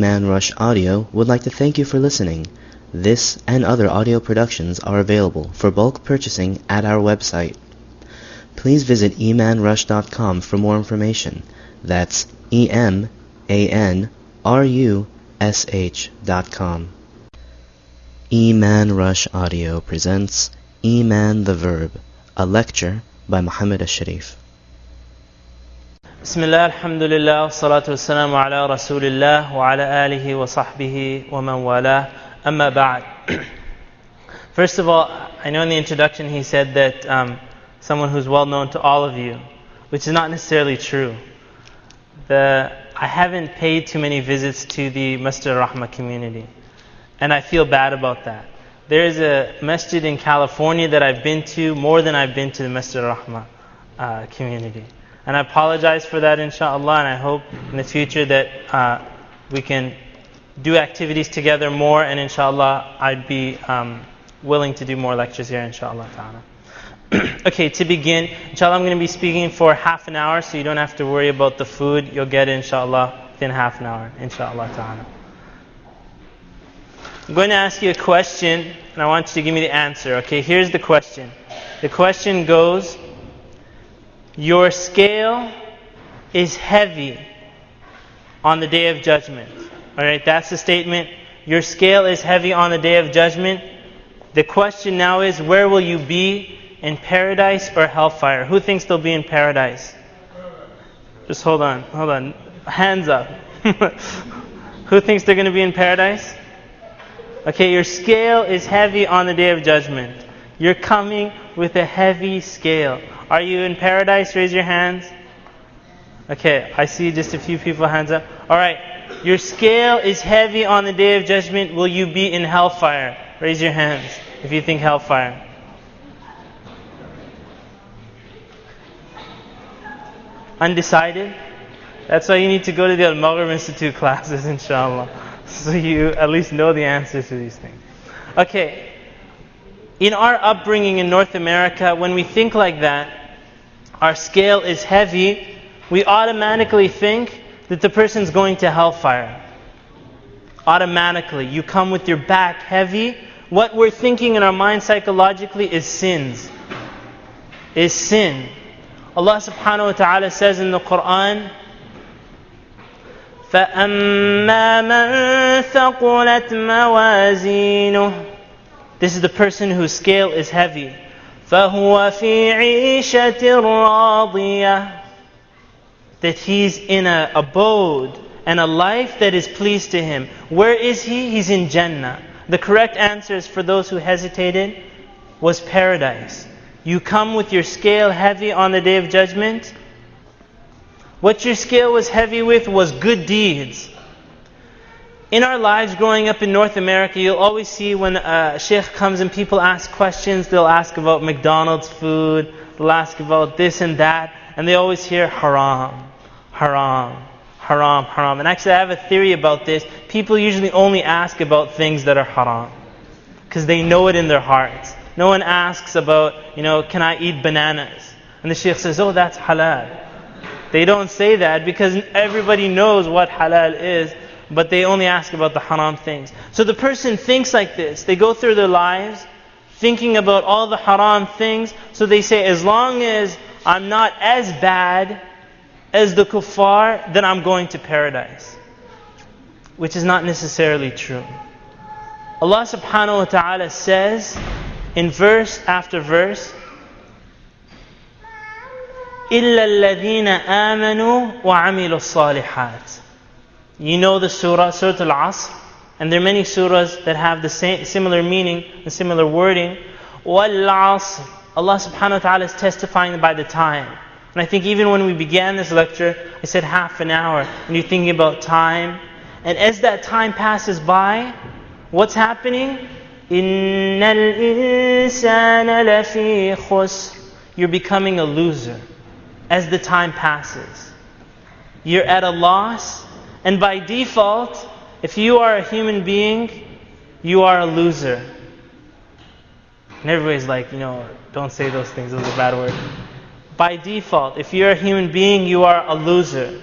Eman Rush Audio would like to thank you for listening. This and other audio productions are available for bulk purchasing at our website. Please visit emanrush.com for more information. That's emanrush.com. Eman Rush Audio presents Eman the Verb, a lecture by Muhammad al-Sharif. Bismillah, alhamdulillah, salatu wassalamu ala rasulillah wa ala alihi wa sahbihi wa man wala, amma ba'd. First of all, I know in the introduction he said that someone who's well known to all of you, which is not necessarily true. I haven't paid too many visits to the Masjid al-Rahmah community, and I feel bad about that. There is a masjid in California that I've been to more than I've been to the Masjid al-Rahmah community. And I apologize for that, inshallah, and I hope in the future that we can do activities together more, and inshallah, I'd be willing to do more lectures here, inshallah ta'ala. Okay, to begin, inshallah, I'm going to be speaking for half an hour, so you don't have to worry about the food. You'll get it, inshallah, within half an hour, inshallah ta'ala. I'm going to ask you a question, and I want you to give me the answer. Okay, here's the question. The question goes, your scale is heavy on the Day of Judgment. Alright, that's the statement. Your scale is heavy on the Day of Judgment. The question now is, where will you be? In paradise or hellfire? Who thinks they'll be in paradise? Just hold on. Hands up. Who thinks they're going to be in paradise? Okay, your scale is heavy on the Day of Judgment. You're coming with a heavy scale. Are you in paradise? Raise your hands. Okay, I see just a few people hands up. Alright, your scale is heavy on the Day of Judgment. Will you be in hellfire? Raise your hands if you think hellfire. Undecided? That's why you need to go to the Al-Maghrib Institute classes, inshallah. So you at least know the answers to these things. Okay. In our upbringing in North America, when we think like that, our scale is heavy, we automatically think that the person's going to hellfire. Automatically. You come with your back heavy. What we're thinking in our mind psychologically is sins. Is sin. Allah subhanahu wa ta'ala says in the Quran, فَأَمَّا مَنْ ثَقُلَتْ مَوَازِينُهُ. This is the person whose scale is heavy. فَهُوَ فِي عِيشَةٍ رَاضِيَةٍ. That he's in an abode and a life that is pleased to him. Where is he? He's in Jannah. The correct answers for those who hesitated was paradise. You come with your scale heavy on the Day of Judgment. What your scale was heavy with was good deeds. In our lives growing up in North America, you'll always see when a sheikh comes and people ask questions, they'll ask about McDonald's food, they'll ask about this and that, and they always hear haram, haram, haram, haram. And actually I have a theory about this. People usually only ask about things that are haram, because they know it in their hearts. No one asks about, can I eat bananas? And the sheikh says, oh, that's halal. They don't say that because everybody knows what halal is, but they only ask about the haram things. So the person thinks like this. They go through their lives thinking about all the haram things. So they say, as long as I'm not as bad as the kuffar, then I'm going to paradise. Which is not necessarily true. Allah subhanahu wa ta'ala says in verse after verse, إِلَّا الَّذِينَ آمَنُوا وَعَمِلُوا الصَّالِحَاتِ. You know the surah, Surah Al-Asr, and there are many surahs that have the same similar meaning and similar wording. وَالْعَصْرِ. Allah subhanahu wa ta'ala is testifying by the time. And I think even when we began this lecture, I said half an hour, and you're thinking about time. And as that time passes by, what's happening? إِنَّ الْإِنسَانَ لَفِي خُسْرٍ. You're becoming a loser as the time passes. You're at a loss. And by default, if you are a human being, you are a loser. And everybody's like, don't say those things, those are bad words. By default, if you're a human being, you are a loser.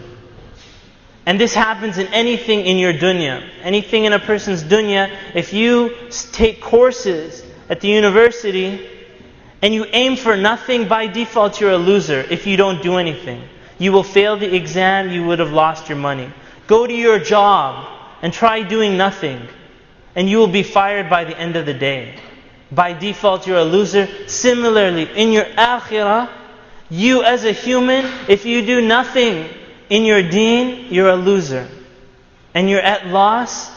And this happens in anything in your dunya. Anything in a person's dunya, if you take courses at the university and you aim for nothing, by default you're a loser if you don't do anything. You will fail the exam, you would have lost your money. Go to your job and try doing nothing, and you will be fired by the end of the day. By default you're a loser. Similarly, in your akhirah, you as a human, if you do nothing in your deen, you're a loser. And you're at loss,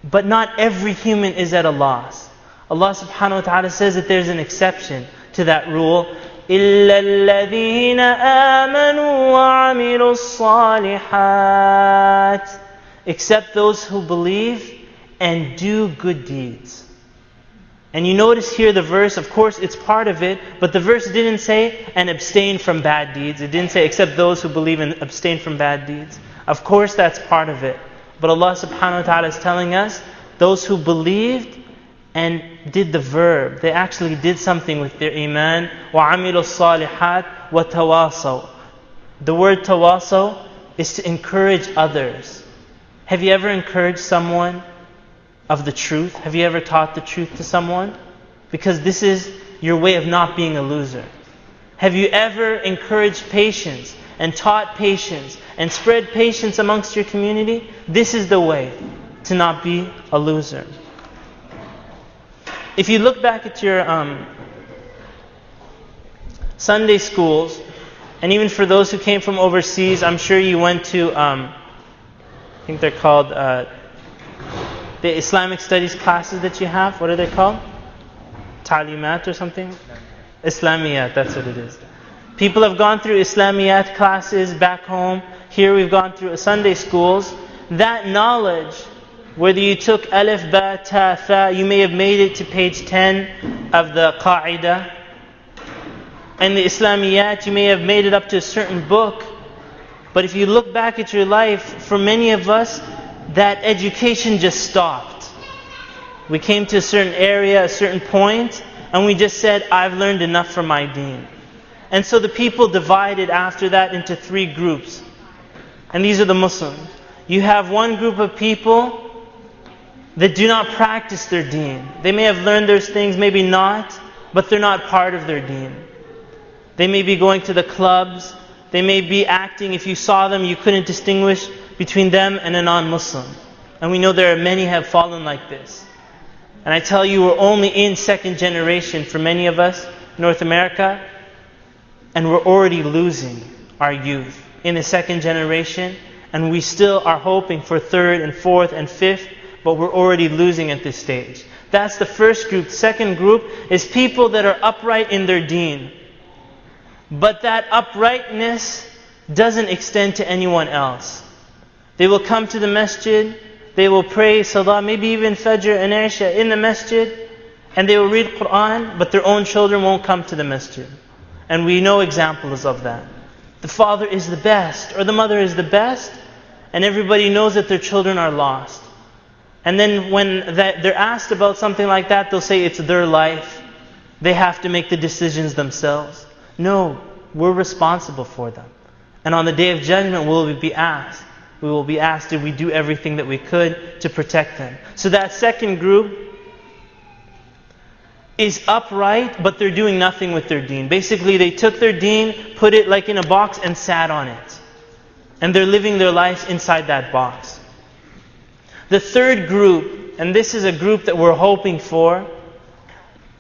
but not every human is at a loss. Allah subhanahu wa ta'ala says that there's an exception to that rule. إِلَّا الَّذِينَ آمَنُوا وَعَمِلُوا الصَّالِحَاتِ, except those who believe and do good deeds. And you notice here the verse, of course it's part of it, but the verse didn't say, and abstain from bad deeds. It didn't say, except those who believe and abstain from bad deeds. Of course that's part of it. But Allah subhanahu wa ta'ala is telling us, those who believed and did the verb, they actually did something with their iman. وَعَمِلُوا الصَّالِحَاتِ وَتَوَاصَوْا. The word tawasaw is to encourage others. Have you ever encouraged someone of the truth? Have you ever taught the truth to someone? Because this is your way of not being a loser. Have you ever encouraged patience and taught patience and spread patience amongst your community? This is the way to not be a loser. If you look back at your Sunday schools, and even for those who came from overseas, I'm sure you went to, I think they're called the Islamic studies classes that you have. What are they called? Ta'limat or something? Islamiyat, that's what it is. People have gone through Islamiyat classes back home. Here we've gone through Sunday schools. That knowledge, whether you took alif, ba, ta, tha, you may have made it to page 10 of the qa'idah. And the Islamiyat, you may have made it up to a certain book. But if you look back at your life, for many of us, that education just stopped. We came to a certain area, a certain point, and we just said, I've learned enough for my deen. And so the people divided after that into 3 groups. And these are the Muslims. You have one group of people that do not practice their deen. They may have learned those things, maybe not, but they're not part of their deen. They may be going to the clubs, they may be acting, if you saw them, you couldn't distinguish between them and a non-Muslim. And we know there are many have fallen like this. And I tell you, we're only in 2nd generation for many of us, North America, and we're already losing our youth in the 2nd generation, and we still are hoping for 3rd and 4th and 5th, but we're already losing at this stage. That's the first group. Second group is people that are upright in their deen. But that uprightness doesn't extend to anyone else. They will come to the masjid, they will pray salah, maybe even fajr and isha in the masjid, and they will read Quran, but their own children won't come to the masjid. And we know examples of that. The father is the best, or the mother is the best, and everybody knows that their children are lost. And then when they're asked about something like that, they'll say it's their life. They have to make the decisions themselves. No, we're responsible for them. And on the Day of Judgment, we will be asked. We will be asked, did we do everything that we could to protect them? So that second group is upright, but they're doing nothing with their deen. Basically, they took their deen, put it like in a box, and sat on it. And they're living their lives inside that box. The third group, and this is a group that we're hoping for,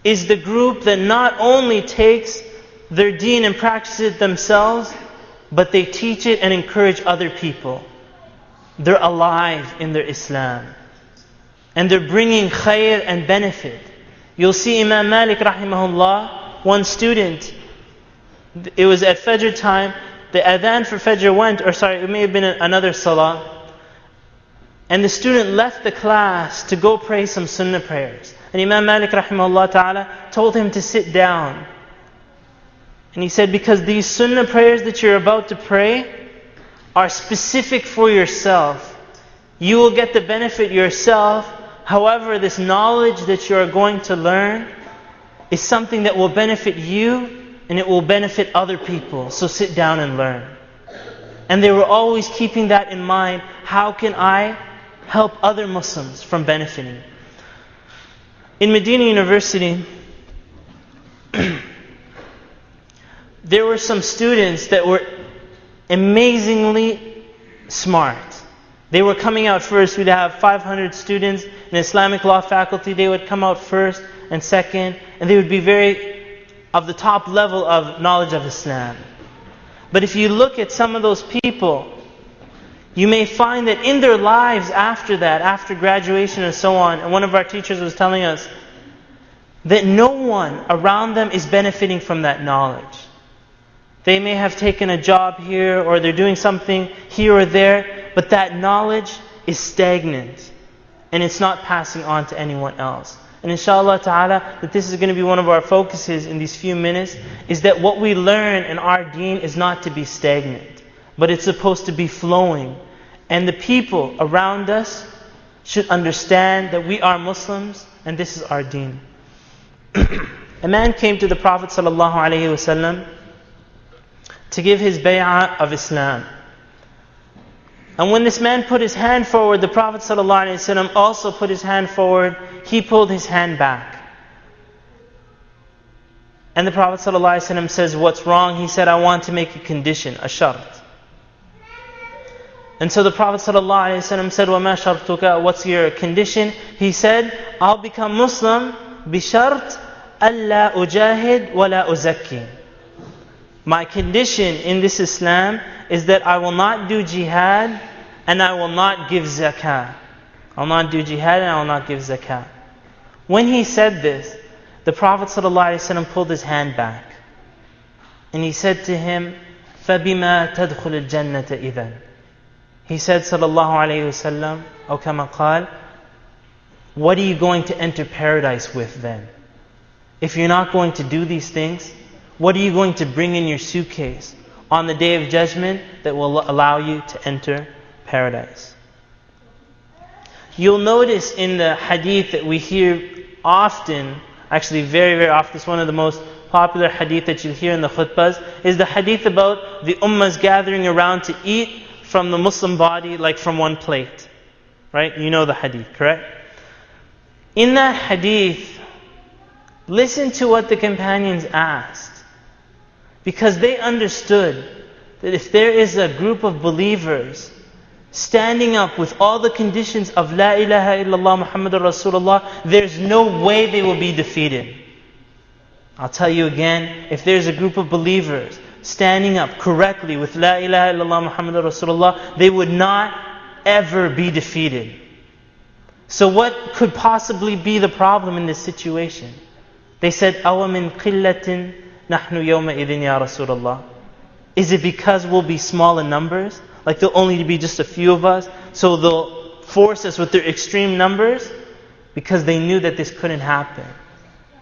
is the group that not only takes their deen and practices it themselves, but they teach it and encourage other people. They're alive in their Islam. And they're bringing khair and benefit. You'll see Imam Malik rahimahullah, one student, it was at Fajr time, the adhan for Fajr went, or sorry, it may have been another salah, and the student left the class to go pray some sunnah prayers. And Imam Malik rahimahullah ta'ala told him to sit down. And he said, because these sunnah prayers that you're about to pray are specific for yourself. You will get the benefit yourself. However, this knowledge that you are going to learn is something that will benefit you and it will benefit other people. So sit down and learn. And they were always keeping that in mind. How can I help other Muslims from benefiting? In Medina University, there were some students that were amazingly smart. They were coming out first. We'd have 500 students in Islamic law faculty. They would come out first and second, and they would be very of the top level of knowledge of Islam. But if you look at some of those people, you may find that in their lives after that, after graduation and so on, and one of our teachers was telling us that no one around them is benefiting from that knowledge. They may have taken a job here, or they're doing something here or there, but that knowledge is stagnant, and it's not passing on to anyone else. And inshallah ta'ala, that this is going to be one of our focuses in these few minutes, is that what we learn in our deen is not to be stagnant, but it's supposed to be flowing. And the people around us should understand that we are Muslims, and this is our deen. A man came to the Prophet ﷺ to give his bay'ah of Islam. And when this man put his hand forward, the Prophet ﷺ also put his hand forward. He pulled his hand back. And the Prophet ﷺ says, "What's wrong?" He said, "I want to make a condition, a shart." And so the Prophet ﷺ said, وَمَا شَرْطُكَ? What's your condition? He said, "I'll become Muslim بِشَرْط أَلَّا أُجَاهِدْ وَلَا أُزَكِّي." My condition in this Islam is that I will not do jihad and I will not give zakah. I will not do jihad and I will not give zakah. When he said this, the Prophet ﷺ pulled his hand back. And he said to him, فَبِمَا تَدْخُلُ الْجَنَّةَ إِذَنْ. He said, sallallahu alayhi wasallam, أو كما قال, what are you going to enter paradise with then? If you're not going to do these things, what are you going to bring in your suitcase on the Day of Judgment that will allow you to enter paradise? You'll notice in the hadith that we hear often, actually very, very often, it's one of the most popular hadith that you hear in the khutbahs, is the hadith about the ummahs gathering around to eat from the Muslim body, like from one plate. Right? You know the hadith, correct? In that hadith, listen to what the companions asked. Because they understood that if there is a group of believers standing up with all the conditions of La ilaha illallah Muhammadur Rasulullah, there's no way they will be defeated. I'll tell you again, if there's a group of believers standing up correctly with La ilaha illallah Muhammadur Rasulullah, they would not ever be defeated. So what could possibly be the problem in this situation? They said, أَوَ مِنْ قِلَّةٍ نَحْنُ يَوْمَئِذٍ يَا رَسُولَ اللَّهِ. Is it because we'll be small in numbers? Like there'll only be just a few of us, so they'll force us with their extreme numbers? Because they knew that this couldn't happen.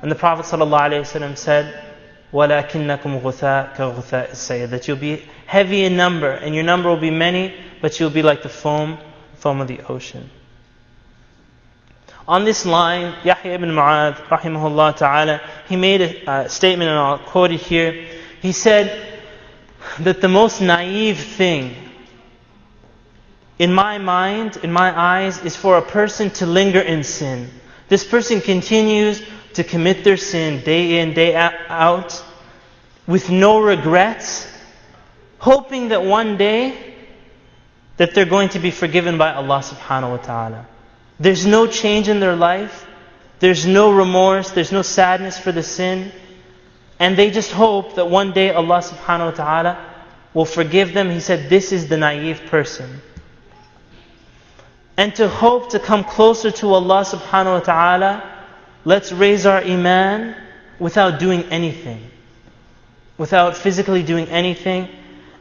And the Prophet ﷺ said, وَلَكِنَّكُمْ غُثَاء كَغُثَاءِ السَّيْلِ. That you'll be heavy in number, and your number will be many, but you'll be like the foam of the ocean. On this line, Yahya ibn Mu'adh, rahimahullah ta'ala, he made a statement, and I'll quote it here. He said that the most naive thing in my mind, in my eyes, is for a person to linger in sin. This person continues to commit their sin day in, day out, with no regrets, hoping that one day that they're going to be forgiven by Allah subhanahu wa ta'ala. There's no change in their life, there's no remorse, there's no sadness for the sin, and they just hope that one day Allah subhanahu wa ta'ala will forgive them. He said, this is the naive person. And to hope to come closer to Allah subhanahu wa ta'ala, let's raise our Iman without doing anything. Without physically doing anything.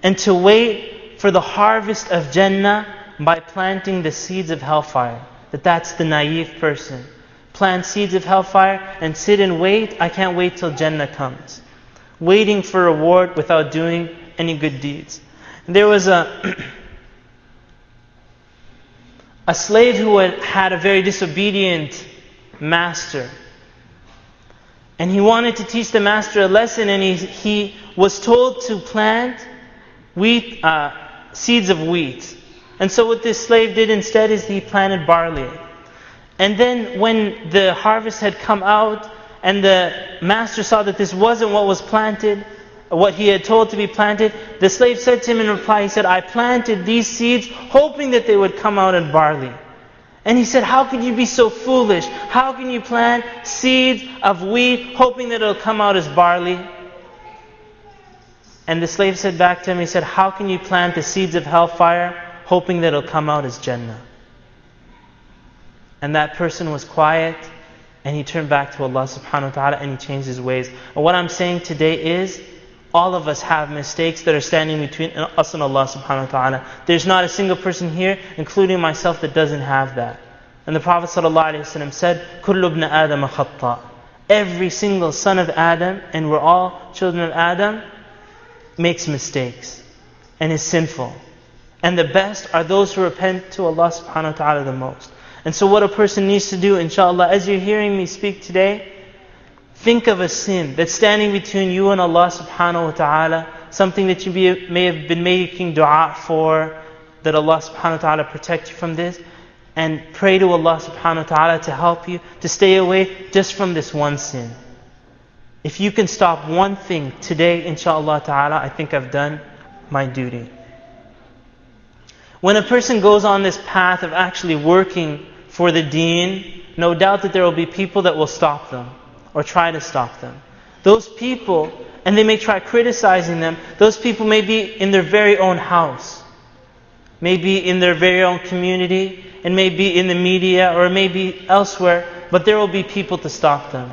And to wait for the harvest of Jannah by planting the seeds of hellfire. That's the naive person. Plant seeds of hellfire and sit and wait. I can't wait till Jannah comes. Waiting for reward without doing any good deeds. And there was a slave who had a very disobedient master. And he wanted to teach the master a lesson, and he was told to plant wheat, seeds of wheat. And so what this slave did instead is he planted barley. And then when the harvest had come out and the master saw that this wasn't what was planted, what he had told to be planted, the slave said to him in reply, he said, I planted these seeds hoping that they would come out in barley. And he said, how could you be so foolish? How can you plant seeds of wheat hoping that it'll come out as barley? And the slave said back to him, he said, how can you plant the seeds of hellfire hoping that it'll come out as Jannah? And that person was quiet, and he turned back to Allah subhanahu wa ta'ala, and he changed his ways. And what I'm saying today is, all of us have mistakes that are standing between us and Allah subhanahu wa ta'ala. There's not a single person here, including myself, that doesn't have that. And the Prophet ﷺ said, كُلُّ ابْنَ آدَمَ خَطَّأ. Every single son of Adam, and we're all children of Adam, makes mistakes and is sinful. And the best are those who repent to Allah subhanahu wa ta'ala the most. And so what a person needs to do, inshallah, as you're hearing me speak today, think of a sin that's standing between you and Allah subhanahu wa ta'ala, something that you may have been making dua for, that Allah subhanahu wa ta'ala protect you from this, and pray to Allah subhanahu wa ta'ala to help you to stay away just from this one sin. If you can stop one thing today, inshaAllah ta'ala, I think I've done my duty. When a person goes on this path of actually working for the deen, no doubt that there will be people that will stop them or try to stop them. Those people, and they may try criticizing them, those people may be in their very own house, maybe in their very own community, and maybe in the media or maybe elsewhere, but there will be people to stop them.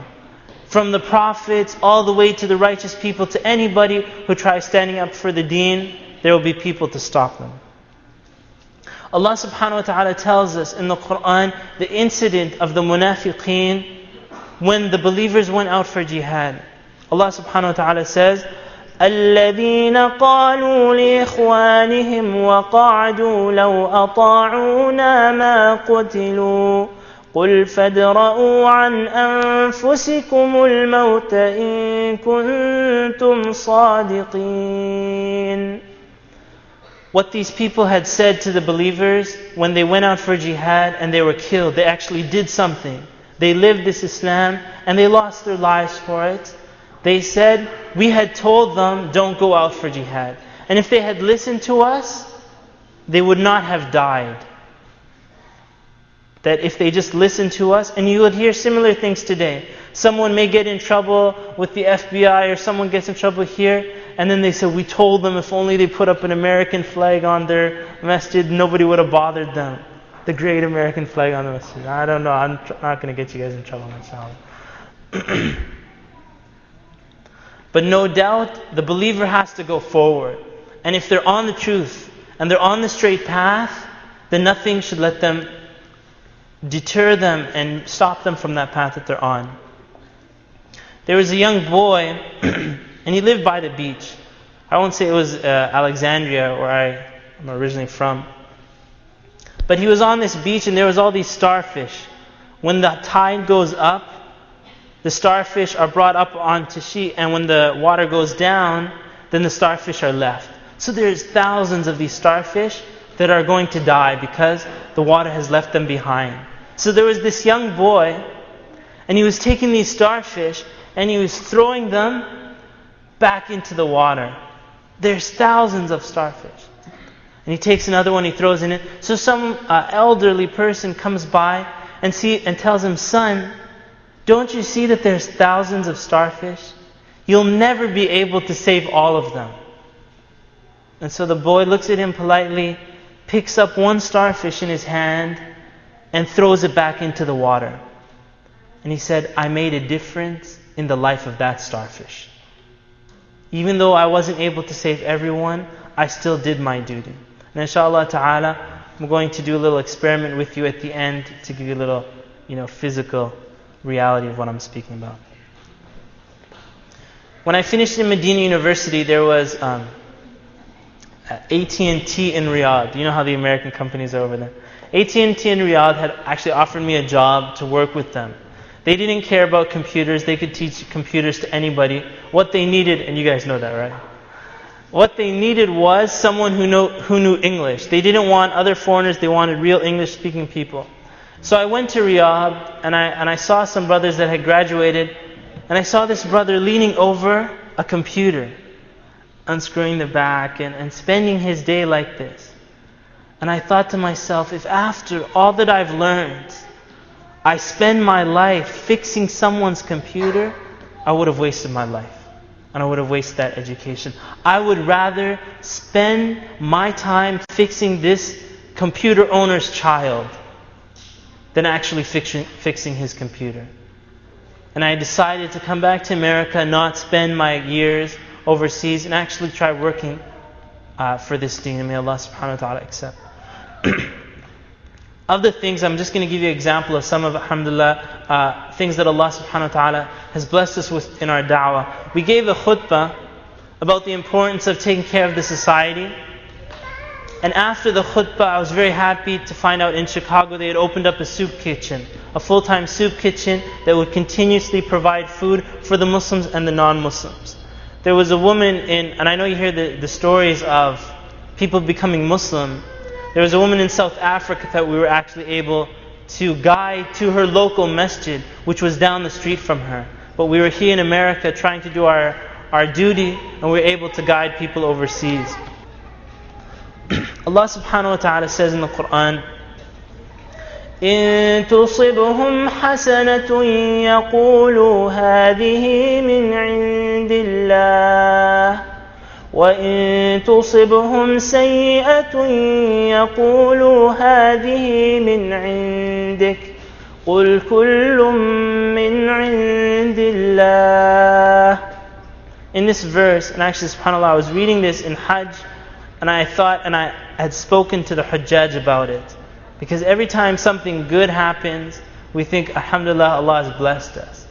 From the prophets all the way to the righteous people, to anybody who tries standing up for the deen, there will be people to stop them. Allah subhanahu wa ta'ala tells us in the Quran the incident of the munafiqeen when the believers went out for jihad. Allah subhanahu wa ta'ala says, الَّذِينَ قَالُوا لِإِخْوَانِهِمْ وَقَعْدُوا لَوْ أَطَاعُونَا مَا قُتِلُوا قُلْ فَادْرَءُوا عَنْ أَنفُسِكُمُ الْمَوْتَ إِن كُنتُمْ صَادِقِينَ. What these people had said to the believers when they went out for jihad and they were killed, they actually did something. They lived this Islam and they lost their lives for it. They said, we had told them, don't go out for jihad. And if they had listened to us, they would not have died. That if they just listened to us, and you would hear similar things today. Someone may get in trouble with the FBI or someone gets in trouble here, and then they say, we told them if only they put up an American flag on their masjid, nobody would have bothered them. The great American flag on the masjid. I don't know, I'm not going to get you guys in trouble myself. But no doubt, the believer has to go forward. And if they're on the truth, and they're on the straight path, then nothing should let them deter them and stop them from that path that they're on. There was a young boy, and he lived by the beach. I won't say it was Alexandria, where I'm originally from. But he was on this beach, and there was all these starfish. When the tide goes up, the starfish are brought up onto sheet, and when the water goes down, then the starfish are left. So there's thousands of these starfish that are going to die because the water has left them behind. So there was this young boy, and he was taking these starfish, and he was throwing them back into the water. There's thousands of starfish. And he takes another one, he throws in it. So some elderly person comes by and tells him, son, don't you see that there's thousands of starfish? You'll never be able to save all of them. And so the boy looks at him politely, picks up one starfish in his hand, and throws it back into the water. And he said, I made a difference in the life of that starfish. Even though I wasn't able to save everyone, I still did my duty. And inshallah ta'ala, I'm going to do a little experiment with you at the end to give you a little, physical reality of what I'm speaking about. When I finished in Medina University, there was AT&T in Riyadh. You know how the American companies are over there. AT&T in Riyadh had actually offered me a job to work with them. They didn't care about computers. They could teach computers to anybody. What they needed, and you guys know that, right? What they needed was someone who knew English. They didn't want other foreigners, they wanted real English-speaking people. So I went to Riyadh, and I saw some brothers that had graduated, and I saw this brother leaning over a computer, unscrewing the back, and spending his day like this. And I thought to myself, if after all that I've learned, I spend my life fixing someone's computer, I would have wasted my life. And I would have wasted that education. I would rather spend my time fixing this computer owner's child than actually fixing his computer. And I decided to come back to America, not spend my years overseas, and actually try working for this deen. And may Allah subhanahu wa ta'ala accept. Of the things, I'm just going to give you an example of some of, alhamdulillah, things that Allah subhanahu wa ta'ala has blessed us with in our da'wah. We gave a khutbah about the importance of taking care of the society. And after the khutbah, I was very happy to find out in Chicago they had opened up a soup kitchen, a full-time soup kitchen that would continuously provide food for the Muslims and the non-Muslims. There was a woman and I know you hear the stories of people becoming Muslim. There was a woman in South Africa that we were actually able to guide to her local masjid, which was down the street from her. But we were here in America trying to do our duty, and we were able to guide people overseas. Allah subhanahu wa ta'ala says in the Quran, إِن تُصِبْهُمْ حَسَنَةٌ يَقُولُوا هَذِهِ مِنْ عِنْدِ اللَّهِ وَإِن تُصِبْهُمْ سَيِّئَةٌ يَقُولُوا هَذِهِ مِنْ عِنْدِكَ قُلْ كُلٌّ مِّنْ عِنْدِ اللَّهِ. In this verse, and actually subhanAllah, I was reading this in Hajj, and I thought, and I had spoken to the Hujjaj about it. Because every time something good happens, we think, alhamdulillah, Allah has blessed us.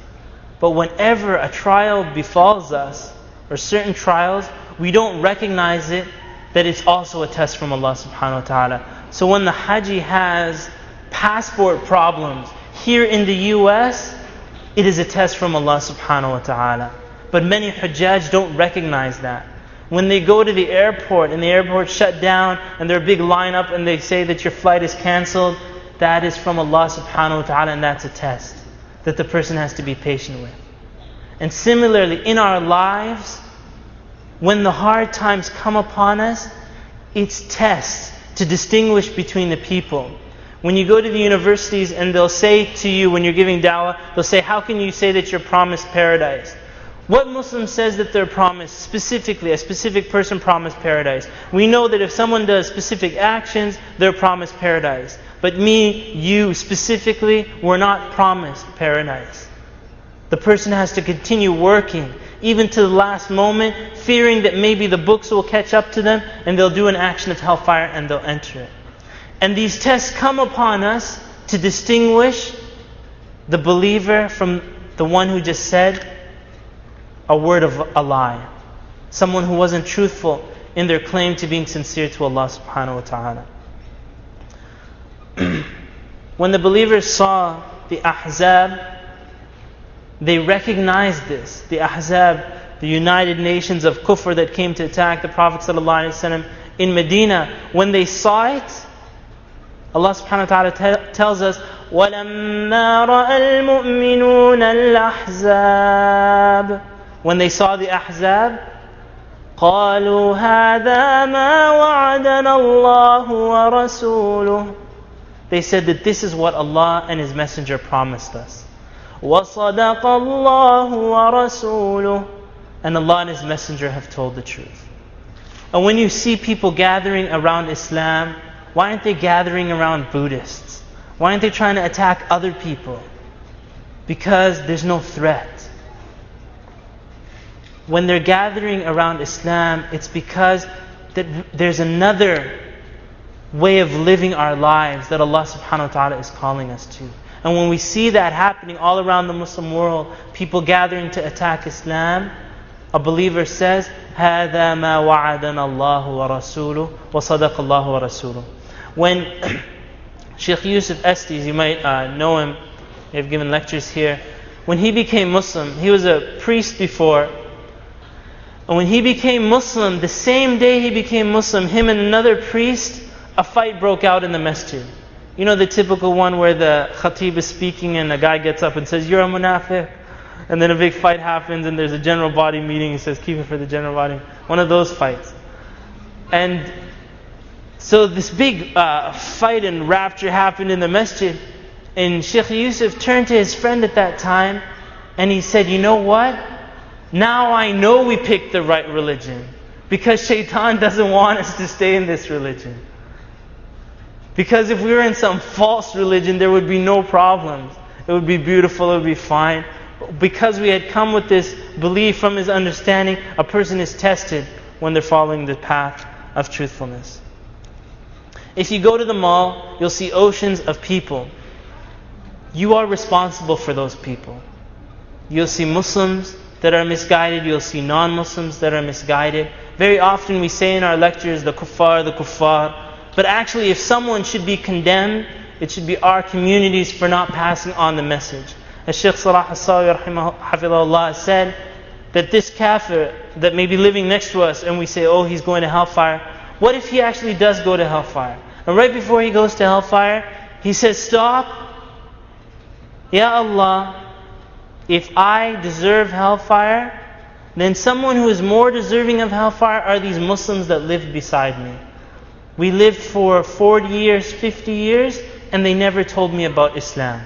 But whenever a trial befalls us, or certain trials, we don't recognize it, that it's also a test from Allah subhanahu wa ta'ala. So when the Haji has passport problems here in the US, it is a test from Allah subhanahu wa ta'ala. But many Hujjaj don't recognize that. When they go to the airport and the airport shut down and there's a big lineup and they say that your flight is cancelled, that is from Allah subhanahu wa ta'ala, and that's a test that the person has to be patient with. And similarly, in our lives, when the hard times come upon us, it's tests to distinguish between the people. When you go to the universities and they'll say to you, when you're giving da'wah, they'll say, how can you say that you're promised paradise? What Muslim says that they're promised specifically? A specific person promised paradise. We know that if someone does specific actions, they're promised paradise. But me, you specifically, we're not promised paradise. The person has to continue working, even to the last moment, fearing that maybe the books will catch up to them and they'll do an action of hellfire and they'll enter it. And these tests come upon us to distinguish the believer from the one who just said a word of a lie. Someone who wasn't truthful in their claim to being sincere to Allah subhanahu wa ta'ala. When the believers saw the Ahzab, they recognized this. The Ahzab, the United Nations of Kufr that came to attack the Prophet ﷺ in Medina. When they saw it, Allah subhanahu wa ta'ala tells us, وَلَمَّا رَأَى الْمُؤْمِنُونَ الْأَحْزَابَ. When they saw the Ahzab, قَالُوا هَذَا مَا وَعَدَنَا اللَّهُ وَرَسُولُهُ. They said that this is what Allah and His Messenger promised us. وَصَدَقَ اللَّهُ وَرَسُولُهُ. And Allah and His Messenger have told the truth. And when you see people gathering around Islam, why aren't they gathering around Buddhists? Why aren't they trying to attack other people? Because there's no threat. When they're gathering around Islam, it's because that there's another way of living our lives that Allah subhanahu wa ta'ala is calling us to. And when we see that happening all around the Muslim world, people gathering to attack Islam, a believer says, هَذَا مَا وَعَدَنَا اللَّهُ وَرَسُولُهُ وَصَدَقَ اللَّهُ وَرَسُولُهُ. When Sheikh Yusuf Estes, you might know him, they've given lectures here. When he became Muslim, he was a priest before, And when he became Muslim, the same day he became Muslim, him and another priest, a fight broke out in the masjid. You know the typical one where the khatib is speaking and a guy gets up and says, "You're a munafiq." And then a big fight happens and there's a general body meeting. He says, "Keep it for the general body." One of those fights. And so this big fight and rapture happened in the masjid. And Sheikh Yusuf turned to his friend at that time and he said, "You know what? Now I know we picked the right religion. Because Shaitan doesn't want us to stay in this religion. Because if we were in some false religion, there would be no problems. It would be beautiful, it would be fine. Because we had come with this belief from his understanding, a person is tested when they're following the path of truthfulness." If you go to the mall, you'll see oceans of people. You are responsible for those people. You'll see Muslims that are misguided, you'll see non-Muslims that are misguided. Very often we say in our lectures, the kuffar. But actually, if someone should be condemned, it should be our communities for not passing on the message. As Shaykh Salah As-Sawi Hafidhahullah said, that this kafir that may be living next to us and we say, "Oh, he's going to hellfire." What if he actually does go to hellfire? And right before he goes to hellfire, he says, "Stop. Ya Allah, if I deserve hellfire, then someone who is more deserving of hellfire are these Muslims that lived beside me. We lived for 40 years, 50 years, and they never told me about Islam."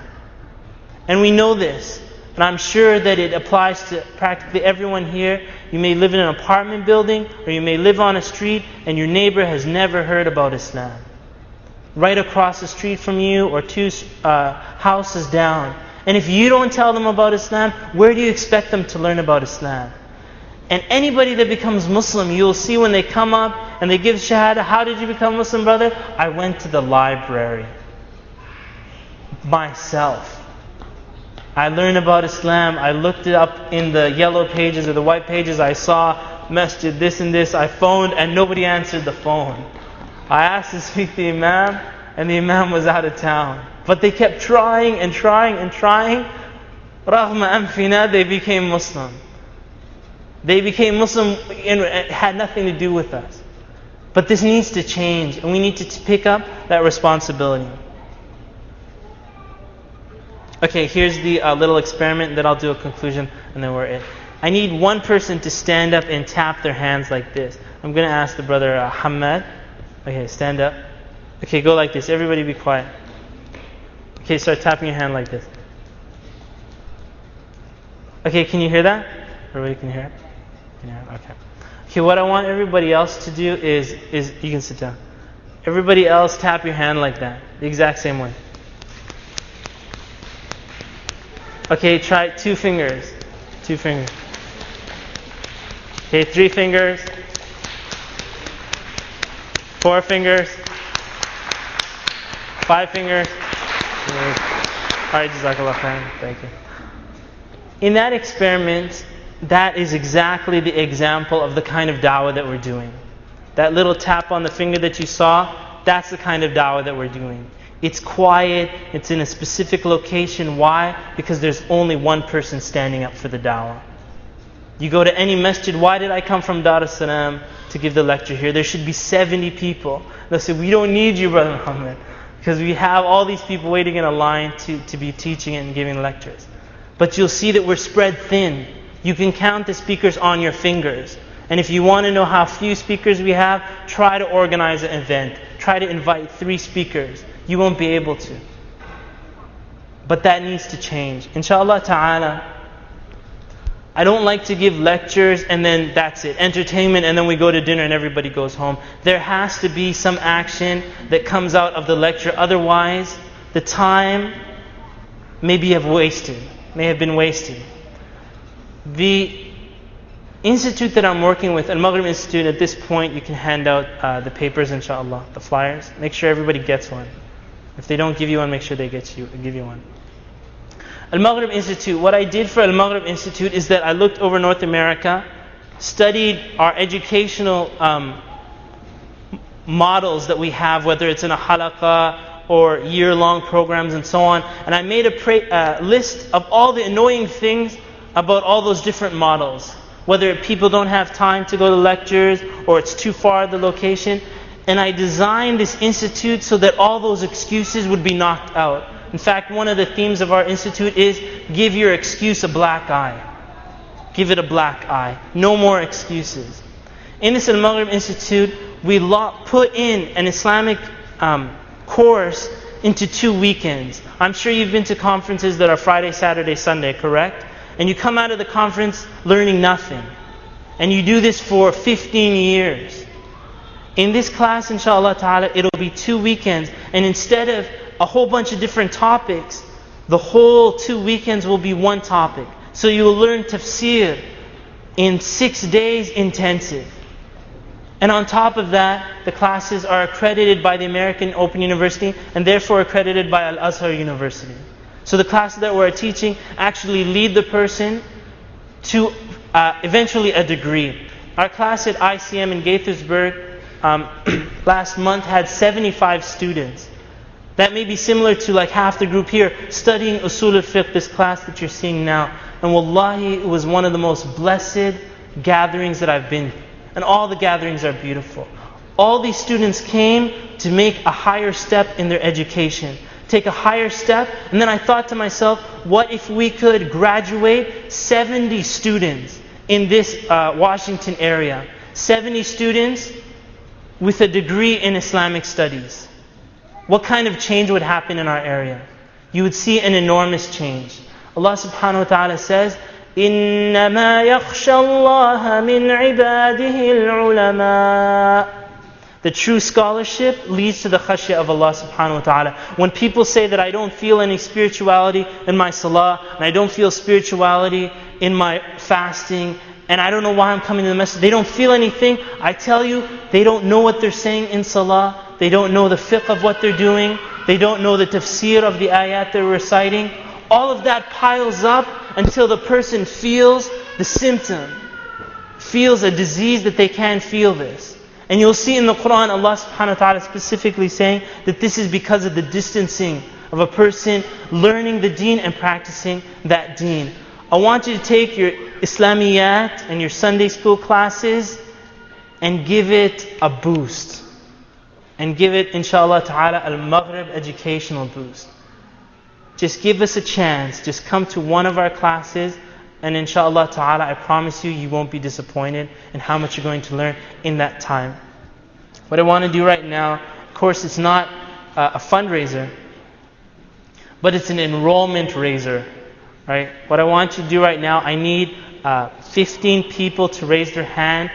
And we know this. And I'm sure that it applies to practically everyone here. You may live in an apartment building, or you may live on a street, and your neighbor has never heard about Islam. Right across the street from you, or two houses down. And if you don't tell them about Islam, where do you expect them to learn about Islam? And anybody that becomes Muslim, you'll see when they come up and they give shahada, "How did you become Muslim, brother?" "I went to the library myself. I learned about Islam. I looked it up in the yellow pages or the white pages. I saw masjid, this and this. I phoned and nobody answered the phone. I asked to speak to the Imam and the Imam was out of town. But they kept trying and trying and trying. Raghma anfina, they became Muslim. They became Muslim and it had nothing to do with us. But this needs to change and we need to pick up that responsibility. Okay, here's the little experiment, then I'll do a conclusion and then we're in. I need one person to stand up and tap their hands like this. I'm going to ask the brother Hamad. Okay, stand up. Okay, go like this. Everybody be quiet. Okay, start tapping your hand like this. Okay, can you hear that? Everybody can hear it? Can you hear it? Okay. Okay, what I want everybody else to do is you can sit down. Everybody else tap your hand like that. The exact same way. Okay, try 2 fingers. 2 fingers. Okay, 3 fingers. 4 fingers. 5 fingers. Alright, Jazakallah khairan. Thank you. In that experiment, that is exactly the example of the kind of dawah that we're doing. That little tap on the finger that you saw, that's the kind of dawah that we're doing. It's quiet, it's in a specific location. Why? Because there's only one person standing up for the dawah. You go to any masjid, why did I come from Dar es Salaam to give the lecture here? There should be 70 people. They'll say, "We don't need you, Brother Muhammad, because we have all these people waiting in a line to be teaching and giving lectures." But you'll see that we're spread thin. You can count the speakers on your fingers. And if you want to know how few speakers we have, try to organize an event. Try to invite 3 speakers. You won't be able to. But that needs to change. Inshallah ta'ala, I don't like to give lectures and then that's it. Entertainment and then we go to dinner and everybody goes home. There has to be some action that comes out of the lecture. Otherwise, the time may have been wasted. The institute that I'm working with, Al-Maghrib Institute, at this point you can hand out the papers, inshallah, the flyers. Make sure everybody gets one. If they don't give you one, make sure they give you one. Al-Maghrib Institute, what I did for Al-Maghrib Institute is that I looked over North America, studied our educational models that we have, whether it's in a Halaqa or year-long programs and so on, and I made a list of all the annoying things about all those different models. whether people don't have time to go to lectures or it's too far the location. And I designed this institute so that all those excuses would be knocked out. In fact, one of the themes of our institute is give your excuse a black eye. Give it a black eye. No more excuses. In this Al-Maghrib Institute, we put in an Islamic course into 2 weekends. I'm sure you've been to conferences that are Friday, Saturday, Sunday, correct? And you come out of the conference learning nothing. And you do this for 15 years. In this class, inshallah ta'ala, it'll be 2 weekends. And instead of a whole bunch of different topics, the whole 2 weekends will be one topic. So you will learn tafsir in 6 days intensive. And on top of that, the classes are accredited by the American Open University and therefore accredited by Al-Azhar University. So the classes that we're teaching actually lead the person to eventually a degree. Our class at ICM in Gaithersburg last month had 75 students. That may be similar to like half the group here studying Usul al-Fiqh, this class that you're seeing now. And wallahi, it was one of the most blessed gatherings that I've been. And all the gatherings are beautiful. All these students came to make a higher step in their education. Take a higher step. And then I thought to myself, what if we could graduate 70 students in this Washington area? 70 students with a degree in Islamic studies. What kind of change would happen in our area? You would see an enormous change. Allah subhanahu wa ta'ala says, إِنَّمَا يَخْشَى اللَّهَ مِنْ عِبَادِهِ الْعُلَمَاءِ. The true scholarship leads to the khashya of Allah subhanahu wa ta'ala. When people say that I don't feel any spirituality in my salah, and I don't feel spirituality in my fasting, and I don't know why I'm coming to the masjid, they don't feel anything. I tell you, they don't know what they're saying in salah. They don't know the fiqh of what they're doing. They don't know the tafsir of the ayat they're reciting. All of that piles up until the person feels the symptom, feels a disease that they can't feel this. And you'll see in the Quran, Allah subhanahu wa ta'ala specifically saying that this is because of the distancing of a person learning the deen and practicing that deen. I want you to take your Islamiyat and your Sunday school classes and give it a boost. And give it, inshallah ta'ala, al-Maghrib educational boost. Just give us a chance. Just come to one of our classes, and inshallah ta'ala, I promise you, you won't be disappointed in how much you're going to learn in that time. What I want to do right now, of course, it's not a fundraiser, but it's an enrollment raiser. Right? What I want you to do right now, I need 15 people to raise their hand.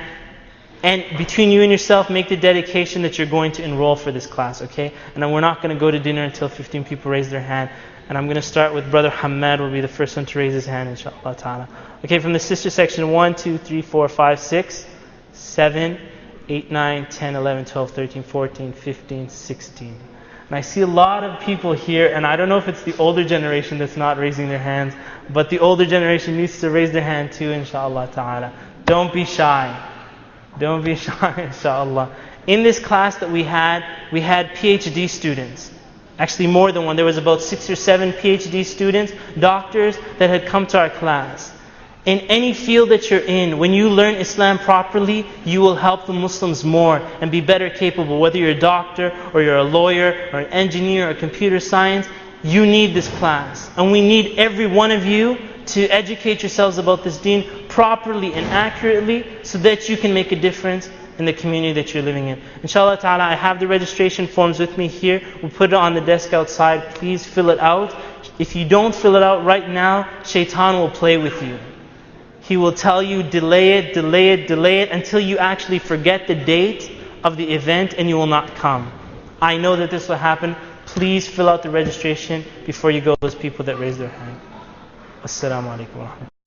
And between you and yourself, make the dedication that you're going to enroll for this class, okay? And then we're not going to go to dinner until 15 people raise their hand. And I'm going to start with Brother Hamad, will be the first one to raise his hand, inshallah ta'ala. Okay, from the sister section, 1, 2, 3, 4, 5, 6, 7, 8, 9, 10, 11, 12, 13, 14, 15, 16. And I see a lot of people here, and I don't know if it's the older generation that's not raising their hands, but the older generation needs to raise their hand too, inshallah ta'ala. Don't be shy. Don't be shy, inshallah. In this class that we had PhD students. Actually more than one. There was about 6 or 7 PhD students, doctors, that had come to our class. In any field that you're in, when you learn Islam properly, you will help the Muslims more and be better capable. Whether you're a doctor, or you're a lawyer, or an engineer, or computer science, you need this class. And we need every one of you to educate yourselves about this deen properly and accurately so that you can make a difference in the community that you're living in. Inshallah ta'ala, I have the registration forms with me here. We'll put it on the desk outside. Please fill it out. If you don't fill it out right now, shaitan will play with you. He will tell you, delay it until you actually forget the date of the event and you will not come. I know that this will happen. Please fill out the registration before you go, those people that raise their hand. Assalamu alaikum wa rahmatullahi.